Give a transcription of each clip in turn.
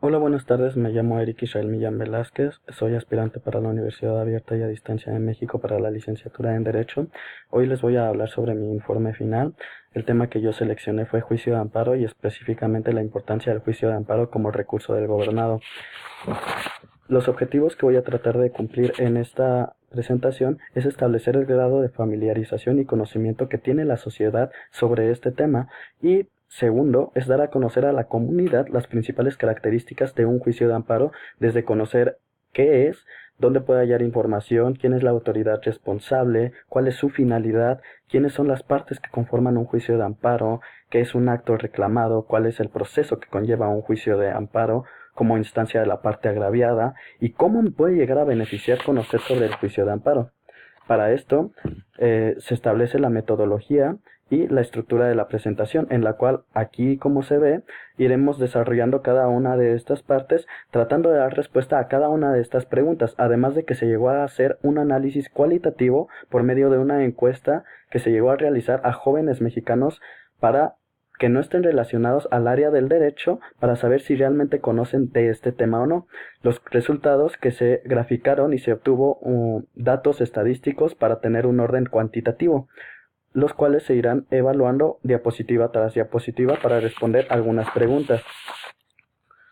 Hola, buenas tardes. Me llamo Eric Israel Millán Velázquez. Soy aspirante para la Universidad Abierta y a Distancia de México para la licenciatura en Derecho. Hoy les voy a hablar sobre mi informe final. El tema que yo seleccioné fue juicio de amparo y específicamente la importancia del juicio de amparo como recurso del gobernado. Los objetivos que voy a tratar de cumplir en esta presentación es establecer el grado de familiarización y conocimiento que tiene la sociedad sobre este tema y segundo, es dar a conocer a la comunidad las principales características de un juicio de amparo, desde conocer qué es, dónde puede hallar información, quién es la autoridad responsable, cuál es su finalidad, quiénes son las partes que conforman un juicio de amparo, qué es un acto reclamado, cuál es el proceso que conlleva un juicio de amparo como instancia de la parte agraviada y cómo me puede llegar a beneficiar conocer sobre el juicio de amparo. Para esto se establece la metodología y la estructura de la presentación, en la cual aquí, como se ve, iremos desarrollando cada una de estas partes, tratando de dar respuesta a cada una de estas preguntas, además de que se llegó a hacer un análisis cualitativo por medio de una encuesta que se llegó a realizar a jóvenes mexicanos para que no estén relacionados al área del derecho para saber si realmente conocen de este tema o no. Los resultados que se graficaron y se obtuvo datos estadísticos para tener un orden cuantitativo, los cuales se irán evaluando diapositiva tras diapositiva para responder algunas preguntas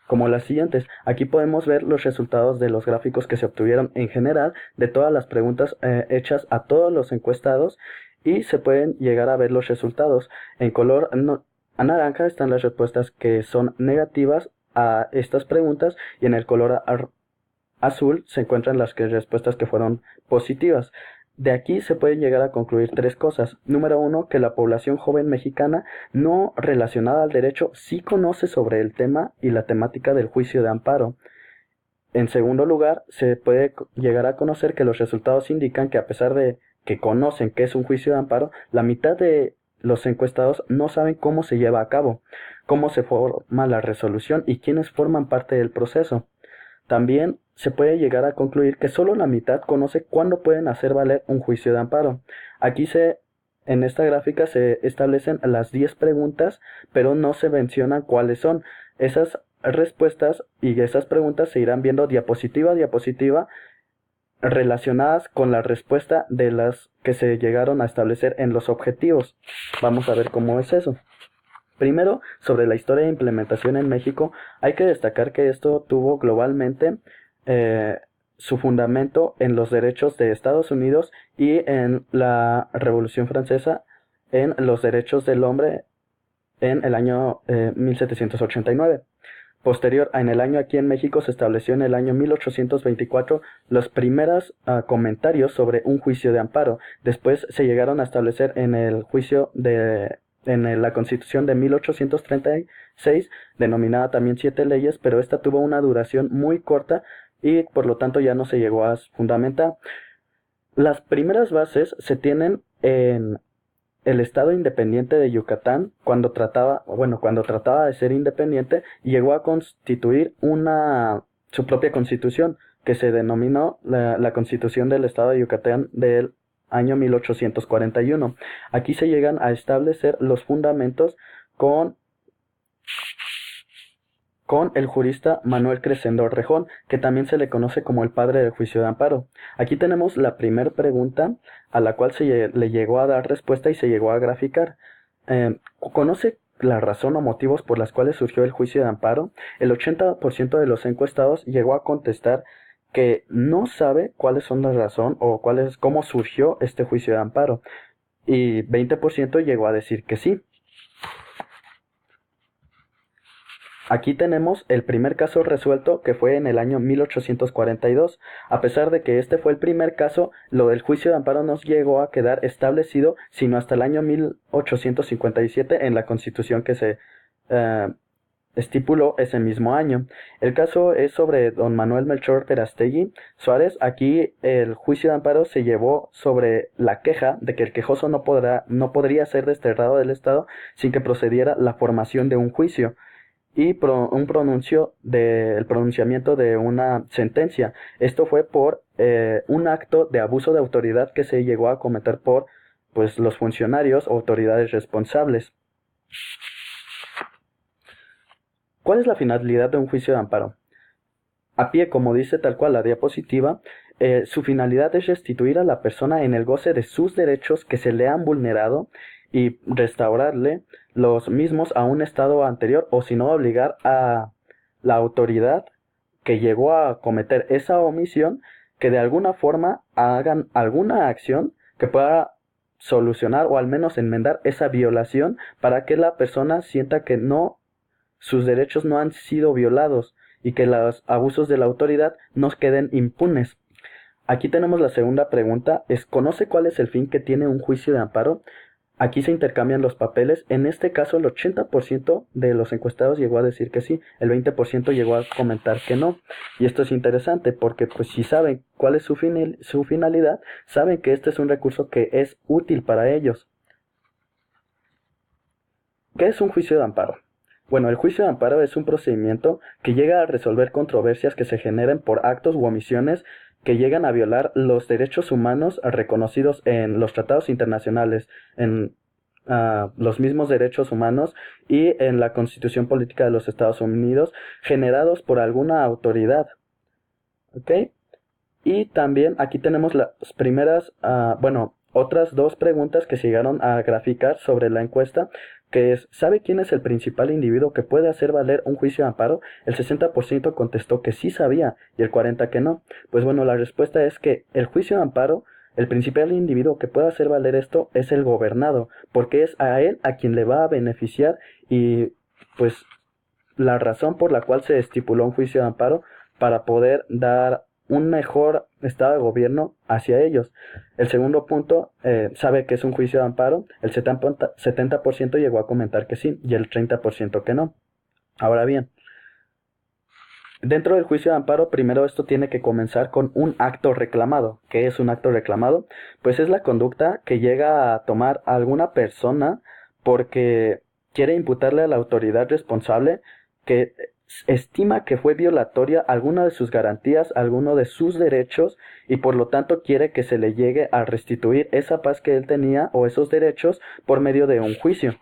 como las siguientes. Aquí podemos ver los resultados de los gráficos que se obtuvieron en general de todas las preguntas hechas a todos los encuestados y se pueden llegar a ver los resultados. En color a naranja están las respuestas que son negativas a estas preguntas y en el color azul se encuentran las respuestas que fueron positivas. De aquí se pueden llegar a concluir tres cosas. Número uno, que la población joven mexicana no relacionada al derecho sí conoce sobre el tema y la temática del juicio de amparo. En segundo lugar, se puede llegar a conocer que los resultados indican que a pesar de que conocen qué es un juicio de amparo, la mitad de los encuestados no saben cómo se lleva a cabo, cómo se forma la resolución y quiénes forman parte del proceso. También se puede llegar a concluir que solo la mitad conoce cuándo pueden hacer valer un juicio de amparo. Aquí en esta gráfica se establecen las 10 preguntas, pero no se mencionan cuáles son. Esas respuestas y esas preguntas se irán viendo diapositiva a diapositiva relacionadas con la respuesta de las que se llegaron a establecer en los objetivos. Vamos a ver cómo es eso. Primero, sobre la historia de implementación en México, hay que destacar que esto tuvo globalmente eh, su fundamento en los derechos de Estados Unidos y en la Revolución Francesa, en los derechos del hombre en el año 1789. Posterior, en el año aquí en México se estableció en el año 1824 los primeros comentarios sobre un juicio de amparo. Después se llegaron a establecer en el juicio en la Constitución de 1836, denominada también Siete Leyes, pero esta tuvo una duración muy corta y por lo tanto ya no se llegó a fundamentar. Las primeras bases se tienen en el Estado independiente de Yucatán, cuando trataba de ser independiente, llegó a constituir su propia constitución, que se denominó la Constitución del Estado de Yucatán del año 1841. Aquí se llegan a establecer los fundamentos con con el jurista Manuel Crescendo Rejón, que también se le conoce como el padre del juicio de amparo. Aquí tenemos la primera pregunta a la cual le llegó a dar respuesta y se llegó a graficar. ¿Conoce la razón o motivos por las cuales surgió el juicio de amparo? El 80% de los encuestados llegó a contestar que no sabe cuáles son la razón o cómo surgió este juicio de amparo. Y 20% llegó a decir que sí. Aquí tenemos el primer caso resuelto, que fue en el año 1842. A pesar de que este fue el primer caso, lo del juicio de amparo no llegó a quedar establecido sino hasta el año 1857 en la Constitución que se eh, estipuló ese mismo año. El caso es sobre don Manuel Melchor Verástegui Suárez. Aquí el juicio de amparo se llevó sobre la queja de que el quejoso no podría ser desterrado del Estado sin que procediera la formación de un juicio y el pronunciamiento de una sentencia. Esto fue por un acto de abuso de autoridad que se llegó a cometer por pues los funcionarios o autoridades responsables. ¿Cuál es la finalidad de un juicio de amparo? A pie, como dice tal cual la diapositiva, su finalidad es restituir a la persona en el goce de sus derechos que se le han vulnerado y restaurarle los mismos a un estado anterior, o si no, obligar a la autoridad que llegó a cometer esa omisión que de alguna forma hagan alguna acción que pueda solucionar o al menos enmendar esa violación para que la persona sienta que no, sus derechos no han sido violados y que los abusos de la autoridad no queden impunes. Aquí tenemos la segunda pregunta, ¿conoce cuál es el fin que tiene un juicio de amparo? Aquí se intercambian los papeles. En este caso, el 80% de los encuestados llegó a decir que sí, el 20% llegó a comentar que no. Y esto es interesante porque pues si saben cuál es su finalidad, saben que este es un recurso que es útil para ellos. ¿Qué es un juicio de amparo? Bueno, el juicio de amparo es un procedimiento que llega a resolver controversias que se generen por actos u omisiones que llegan a violar los derechos humanos reconocidos en los tratados internacionales, en los mismos derechos humanos y en la Constitución Política de los Estados Unidos, generados por alguna autoridad. ¿Ok? Y también aquí tenemos las primeras, otras dos preguntas que se llegaron a graficar sobre la encuesta, que es, ¿sabe quién es el principal individuo que puede hacer valer un juicio de amparo? El 60% contestó que sí sabía y el 40% que no. Pues bueno, la respuesta es que el juicio de amparo, el principal individuo que puede hacer valer esto es el gobernado, porque es a él a quien le va a beneficiar y pues la razón por la cual se estipuló un juicio de amparo para poder dar un mejor estado de gobierno hacia ellos. El segundo punto, sabe que es un juicio de amparo, el 70% llegó a comentar que sí y el 30% que no. Ahora bien, dentro del juicio de amparo, primero esto tiene que comenzar con un acto reclamado. ¿Qué es un acto reclamado? Pues es la conducta que llega a tomar alguna persona porque quiere imputarle a la autoridad responsable que estima que fue violatoria alguna de sus garantías, alguno de sus derechos y por lo tanto quiere que se le llegue a restituir esa paz que él tenía o esos derechos por medio de un juicio.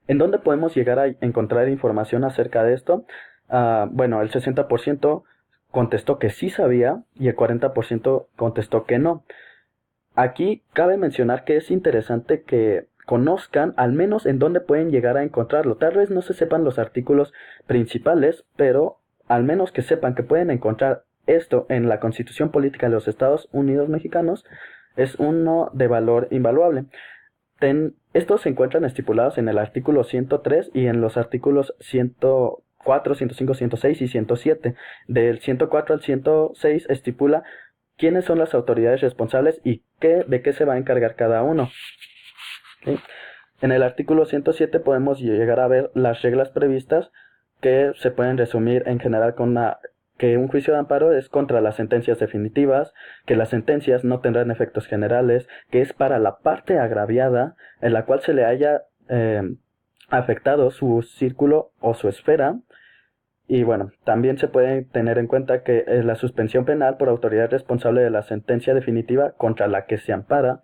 ¿En dónde podemos llegar a encontrar información acerca de esto? Bueno, el 60% contestó que sí sabía y el 40% contestó que no. Aquí cabe mencionar que es interesante que conozcan al menos en dónde pueden llegar a encontrarlo. Tal vez no se sepan los artículos principales, pero al menos que sepan que pueden encontrar esto en la Constitución Política de los Estados Unidos Mexicanos es uno de valor invaluable. Estos se encuentran estipulados en el artículo 103 y en los artículos 104, 105, 106 y 107. Del 104 al 106 estipula quiénes son las autoridades responsables y de qué se va a encargar cada uno. ¿Okay? En el artículo 107 podemos llegar a ver las reglas previstas que se pueden resumir en general con que un juicio de amparo es contra las sentencias definitivas, que las sentencias no tendrán efectos generales, que es para la parte agraviada en la cual se le haya afectado su círculo o su esfera. Y bueno, también se puede tener en cuenta que la suspensión penal por autoridad responsable de la sentencia definitiva contra la que se ampara.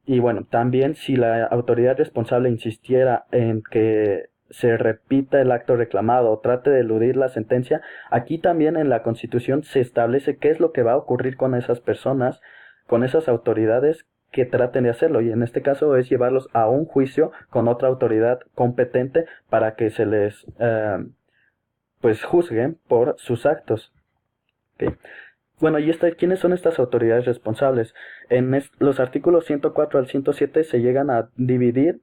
Y bueno, también si la autoridad responsable insistiera en que se repita el acto reclamado o trate de eludir la sentencia, aquí también en la Constitución se establece qué es lo que va a ocurrir con esas personas, con esas autoridades que traten de hacerlo, y en este caso es llevarlos a un juicio con otra autoridad competente para que se les pues juzguen por sus actos. ¿Okay? Bueno, y ¿quiénes son estas autoridades responsables? En los artículos 104 al 107 se llegan a dividir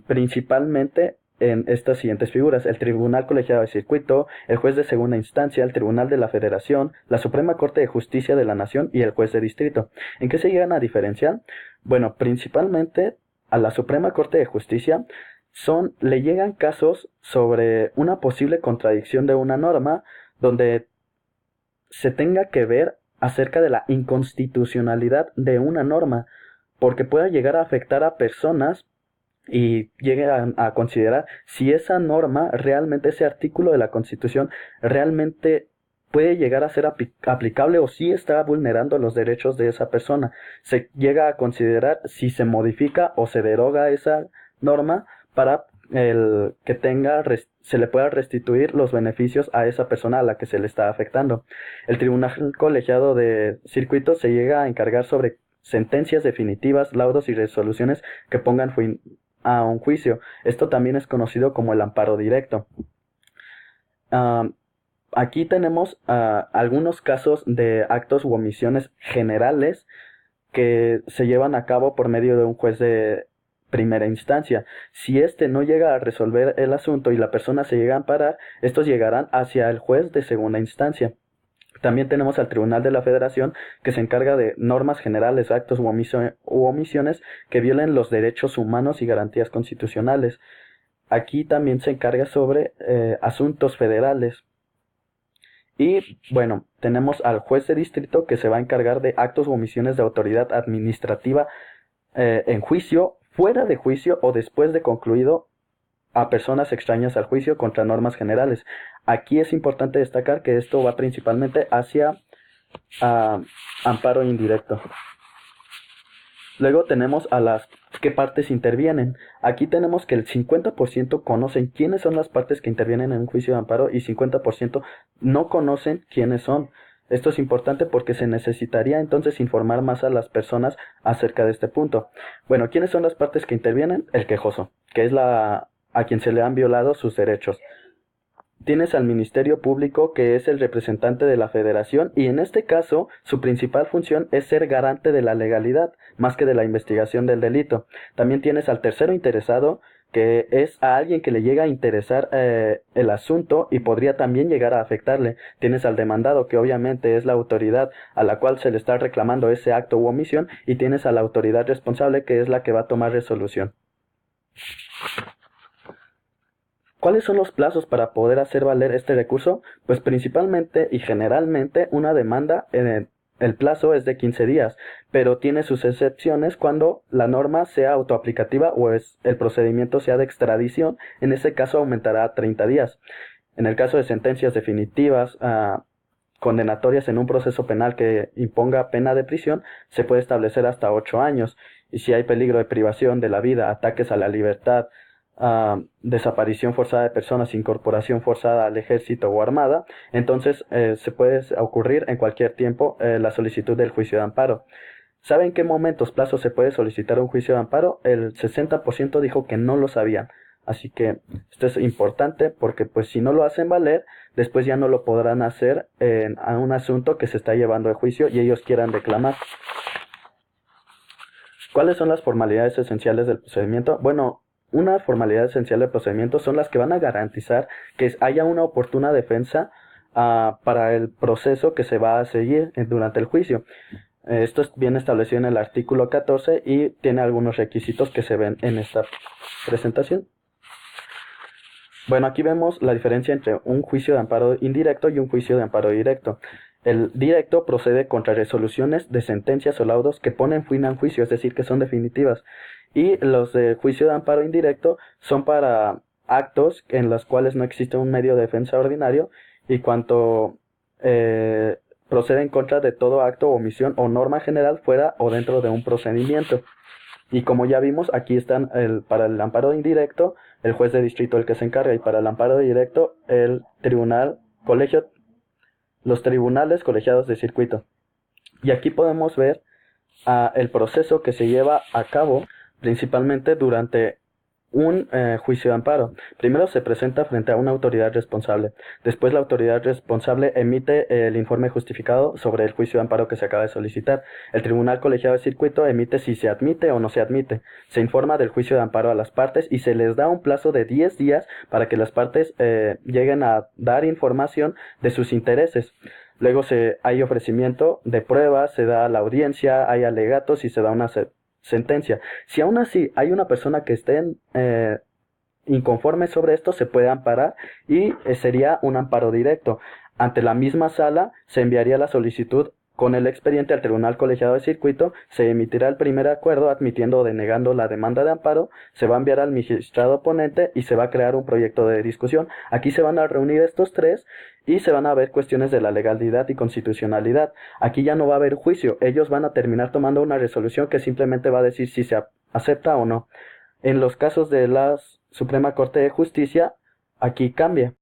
principalmente en estas siguientes figuras: el Tribunal Colegiado de Circuito, el Juez de Segunda Instancia, el Tribunal de la Federación, la Suprema Corte de Justicia de la Nación y el Juez de Distrito. ¿En qué se llegan a diferenciar? Bueno, principalmente a la Suprema Corte de Justicia le llegan casos sobre una posible contradicción de una norma donde se tenga que ver acerca de la inconstitucionalidad de una norma, porque pueda llegar a afectar a personas y llegue a considerar si esa norma realmente, ese artículo de la Constitución realmente puede llegar a ser aplicable o si está vulnerando los derechos de esa persona. Se llega a considerar si se modifica o se deroga esa norma para el que se le pueda restituir los beneficios a esa persona a la que se le está afectando. El Tribunal Colegiado de Circuito se llega a encargar sobre sentencias definitivas, laudos y resoluciones que pongan fin a un juicio. Esto también es conocido como el amparo directo. Uh, Aquí tenemos algunos casos de actos u omisiones generales que se llevan a cabo por medio de un juez de primera instancia. Si éste no llega a resolver el asunto y la persona se llega a amparar, estos llegarán hacia el juez de segunda instancia. También tenemos al Tribunal de la Federación, que se encarga de normas generales, actos u omisiones que violen los derechos humanos y garantías constitucionales. Aquí también se encarga sobre asuntos federales. Y bueno, tenemos al juez de distrito, que se va a encargar de actos u omisiones de autoridad administrativa en juicio, fuera de juicio o después de concluido a personas extrañas al juicio contra normas generales. Aquí es importante destacar que esto va principalmente hacia amparo indirecto. Luego tenemos a las qué partes intervienen. Aquí tenemos que el 50% conocen quiénes son las partes que intervienen en un juicio de amparo y 50% no conocen quiénes son. Esto es importante porque se necesitaría entonces informar más a las personas acerca de este punto. Bueno, ¿quiénes son las partes que intervienen? El quejoso, que es a quien se le han violado sus derechos. Tienes al Ministerio Público, que es el representante de la Federación, y en este caso su principal función es ser garante de la legalidad, más que de la investigación del delito. También tienes al tercero interesado, que es a alguien que le llega a interesar el asunto y podría también llegar a afectarle. Tienes al demandado, que obviamente es la autoridad a la cual se le está reclamando ese acto u omisión, y tienes a la autoridad responsable, que es la que va a tomar resolución. ¿Cuáles son los plazos para poder hacer valer este recurso? Pues principalmente y generalmente una demanda el plazo es de 15 días, pero tiene sus excepciones cuando la norma sea autoaplicativa o el procedimiento sea de extradición. En ese caso aumentará a 30 días. En el caso de sentencias definitivas condenatorias en un proceso penal que imponga pena de prisión, se puede establecer hasta 8 años. Y si hay peligro de privación de la vida, ataques a la libertad, desaparición forzada de personas, incorporación forzada al ejército o armada, entonces se puede ocurrir en cualquier tiempo la solicitud del juicio de amparo. ¿Saben en qué momentos, plazos se puede solicitar un juicio de amparo? El 60% dijo que no lo sabían. Así que esto es importante porque pues si no lo hacen valer, después ya no lo podrán hacer a un asunto que se está llevando de juicio y ellos quieran reclamar. ¿Cuáles son las formalidades esenciales del procedimiento? Bueno, una formalidad esencial del procedimiento son las que van a garantizar que haya una oportuna defensa para el proceso que se va a seguir durante el juicio. Esto es bien establecido en el artículo 14 y tiene algunos requisitos que se ven en esta presentación. Bueno, aquí vemos la diferencia entre un juicio de amparo indirecto y un juicio de amparo directo. El directo procede contra resoluciones de sentencias o laudos que ponen fin a un juicio, es decir, que son definitivas. Y los de juicio de amparo indirecto son para actos en los cuales no existe un medio de defensa ordinario y cuanto procede en contra de todo acto, omisión o norma general fuera o dentro de un procedimiento. Y como ya vimos, aquí están para el amparo indirecto, el juez de distrito el que se encarga, y para el amparo directo, los tribunales colegiados de circuito. Y aquí podemos ver el proceso que se lleva a cabo principalmente durante un juicio de amparo. Primero se presenta frente a una autoridad responsable. Después la autoridad responsable emite el informe justificado sobre el juicio de amparo que se acaba de solicitar. El tribunal colegiado de circuito emite si se admite o no se admite. Se informa del juicio de amparo a las partes y se les da un plazo de 10 días para que las partes lleguen a dar información de sus intereses. Luego hay ofrecimiento de pruebas, se da la audiencia, hay alegatos y se da una sentencia. Si aún así hay una persona que esté inconforme sobre esto, se puede amparar y sería un amparo directo. Ante la misma sala se enviaría la solicitud con el expediente al tribunal colegiado de circuito, se emitirá el primer acuerdo admitiendo o denegando la demanda de amparo, se va a enviar al magistrado ponente y se va a crear un proyecto de discusión. Aquí se van a reunir estos tres y se van a ver cuestiones de la legalidad y constitucionalidad. Aquí ya no va a haber juicio, ellos van a terminar tomando una resolución que simplemente va a decir si se acepta o no. En los casos de las Suprema Corte de Justicia aquí cambia.